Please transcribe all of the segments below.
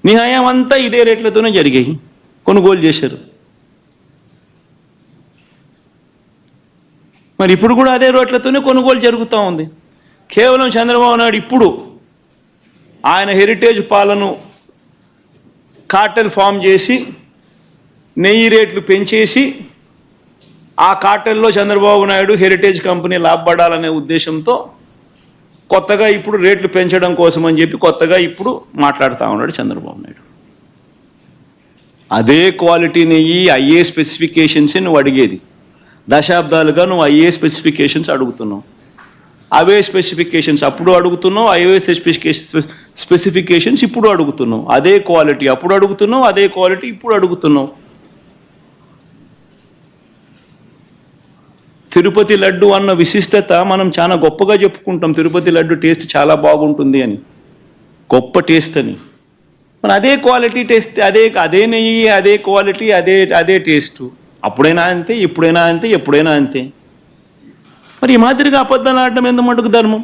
నీ హయాం అంతా ఇదే రేట్లతోనే జరిగాయి, కొనుగోలు చేశారు. మరి ఇప్పుడు కూడా అదే రేట్లతోనే కొనుగోలు జరుగుతూ ఉంది. కేవలం చంద్రబాబు నాయుడు ఇప్పుడు ఆయన హెరిటేజ్ పాలను కార్టెల్ ఫామ్ చేసి నెయ్యి రేట్లు పెంచేసి ఆ కార్టెల్లో చంద్రబాబు నాయుడు హెరిటేజ్ కంపెనీ లాభపడాలనే ఉద్దేశంతో కొత్తగా ఇప్పుడు రేట్లు పెంచడం కోసం అని చెప్పి కొత్తగా ఇప్పుడు మాట్లాడుతూ ఉన్నాడు చంద్రబాబు నాయుడు. అదే క్వాలిటీ నెయ్యి ఐఏ స్పెసిఫికేషన్స్ నువ్వు అడిగేది. దశాబ్దాలుగా నువ్వు ఐఏ స్పెసిఫికేషన్స్ అడుగుతున్నావు. అవే స్పెసిఫికేషన్స్ అప్పుడు అడుగుతున్నావు, అవే స్పెసిఫికేషన్స్ ఇప్పుడు అడుగుతున్నావు. అదే క్వాలిటీ అప్పుడు అడుగుతున్నావు, అదే క్వాలిటీ ఇప్పుడు అడుగుతున్నావు. తిరుపతి లడ్డు అన్న విశిష్టత మనం చాలా గొప్పగా చెప్పుకుంటాం. తిరుపతి లడ్డు టేస్ట్ చాలా బాగుంటుంది అని, గొప్ప టేస్ట్ అని. మరి అదే క్వాలిటీ టేస్ట్, అదే నెయ్యి, అదే క్వాలిటీ, అదే టేస్ట్. అప్పుడైనా అంతే, ఇప్పుడైనా అంతే, ఎప్పుడైనా అంతే. మరి ఈ మాదిరిగా అబద్ధాలు ఆడటం ఎంత మటుకు ధర్మం?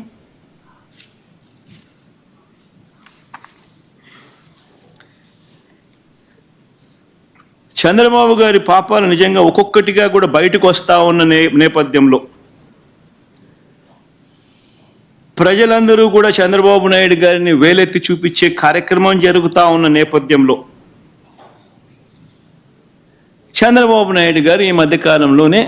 చంద్రబాబు గారి పాపాలు నిజంగా ఒక్కొక్కటిగా కూడా బయటకు వస్తూ ఉన్న నేపథ్యంలో ప్రజలందరూ కూడా చంద్రబాబు నాయుడు గారిని వేలెత్తి చూపించే కార్యక్రమం జరుగుతూ ఉన్న నేపథ్యంలో చంద్రబాబు నాయుడు గారు ఈ మధ్యకాలంలోనే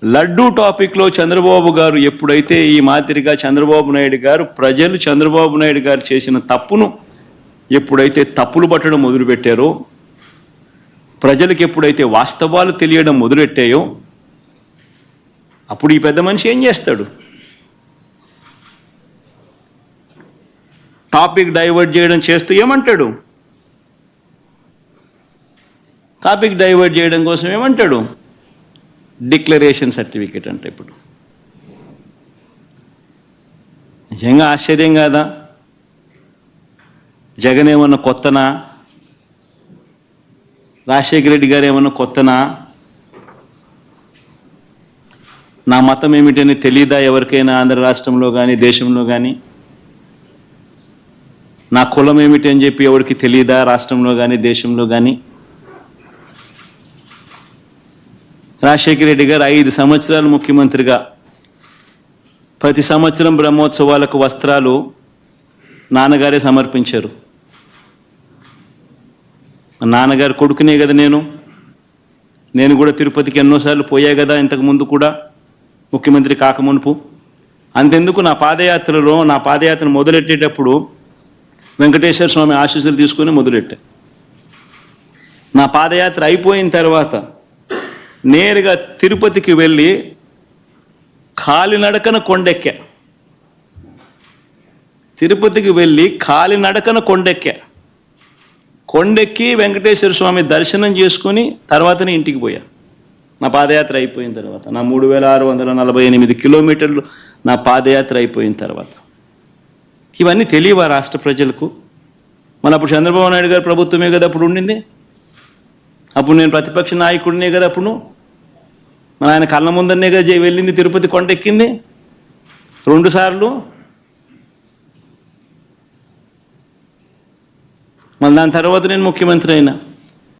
లడ్డూ టాపిక్లో చంద్రబాబు గారు ఎప్పుడైతే ఈ మాదిరిగా చంద్రబాబు నాయుడు గారు ప్రజలు చంద్రబాబు నాయుడు గారు చేసిన తప్పును ఎప్పుడైతే తప్పులు పట్టడం మొదలుపెట్టారో, ప్రజలకు ఎప్పుడైతే వాస్తవాలు తెలియడం మొదలెట్టాయో అప్పుడు ఈ పెద్ద మనిషి ఏం చేస్తాడు? టాపిక్ డైవర్ట్ చేయడం చేస్తూ ఏమంటాడు? టాపిక్ డైవర్ట్ చేయడం కోసం ఏమంటాడు? డిక్లరేషన్ సర్టిఫికేట్ అంటే ఇప్పుడు నిజంగా ఆశ్చర్యం కాదా? జగన్ ఏమన్నా కొత్తనా? రాజశేఖర రెడ్డి గారు ఏమన్నా కొత్తనా? నా మతం ఏమిటని తెలియదా ఎవరికైనా ఆంధ్ర రాష్ట్రంలో కానీ దేశంలో కానీ? నా కులం ఏమిటి అని చెప్పి ఎవరికి తెలియదా రాష్ట్రంలో కానీ దేశంలో కానీ? రాజశేఖర రెడ్డి గారు 5 సంవత్సరాలు ముఖ్యమంత్రిగా ప్రతి సంవత్సరం బ్రహ్మోత్సవాలకు వస్త్రాలు నాన్నగారే సమర్పించారు. నాన్నగారు కొడుకునే కదా నేను కూడా తిరుపతికి ఎన్నోసార్లు పోయా కదా ఇంతకు ముందు కూడా, ముఖ్యమంత్రి కాకమునుపు. అంతెందుకు నా పాదయాత్ర మొదలెట్టేటప్పుడు వెంకటేశ్వర స్వామి ఆశీస్సులు తీసుకొని మొదలెట్టా. నా పాదయాత్ర అయిపోయిన తర్వాత నేరుగా తిరుపతికి వెళ్ళి కాలినడకన కొండెక్కా. తిరుపతికి వెళ్ళి కాలినడకన కొండెక్కి వెంకటేశ్వర స్వామి దర్శనం చేసుకొని తర్వాతనే ఇంటికి పోయా. నా పాదయాత్ర అయిపోయిన తర్వాత, నా 3648 కిలోమీటర్లు నా పాదయాత్ర అయిపోయిన తర్వాత. ఇవన్నీ తెలియవా రాష్ట్ర ప్రజలకు? మన అప్పుడు చంద్రబాబు నాయుడు గారు ప్రభుత్వమే కదా అప్పుడు ఉండింది. అప్పుడు నేను ప్రతిపక్ష నాయకుడినే కదా అప్పుడు. మన ఆయన కళ్ళ ముందరనే కదా వెళ్ళింది, తిరుపతి కొండెక్కింది 2 సార్లు. మళ్ళీ దాని తర్వాత నేను ముఖ్యమంత్రి అయినా.